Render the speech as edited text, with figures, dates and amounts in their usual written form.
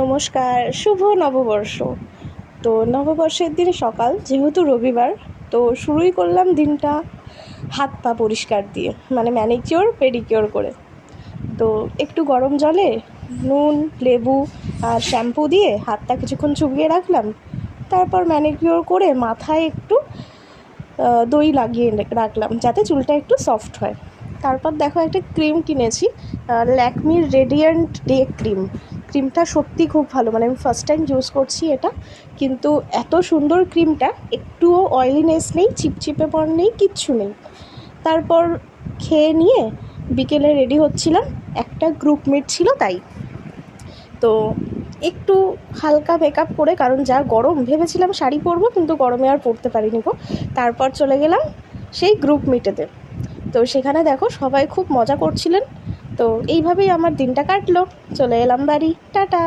নমস্কার, শুভ নববর্ষ। তো নববর্ষের দিন সকাল, যেহেতু রবিবার, তো শুরুই করলাম দিনটা হাত পা পরিষ্কার দিয়ে, মানে ম্যানিকিওর পেডিকিওর করে। তো একটু গরম জলে নুন, লেবু আর শ্যাম্পু দিয়ে হাতটা কিছুক্ষণ চুবিয়ে রাখলাম। তারপর ম্যানিকিওর করে মাথায় একটু দই লাগিয়ে রাখলাম, যাতে চুলটা একটু সফট হয়। তারপর দেখো, একটা ক্রিম কিনেছি, ল্যাকমির রেডিয়েন্ট ডে ক্রিমটা সত্যি খুব ভালো, মানে আমি ফার্স্ট টাইম ইউজ করছি এটা। কিন্তু এত সুন্দর ক্রিমটা, একটুও অয়েলিনেস নেই, চিপচিপেপন নেই, কিচ্ছু নেই। তারপর খেয়ে নিয়ে বিকেলে রেডি হচ্ছিলাম, একটা গ্রুপ মিট ছিল তাই। তো একটু হালকা মেকআপ করে, কারণ যা গরম, ভেবেছিলাম শাড়ি পরবো, কিন্তু গরমে আর পরতে পারিনি গো। তারপর চলে গেলাম সেই গ্রুপ মিটেতে। তো সেখানে দেখো, সবাই খুব মজা করছিলেন। তো এইভাবেই আমার দিনটা কাটলো। চলে এলাম বাড়ি, টাটা।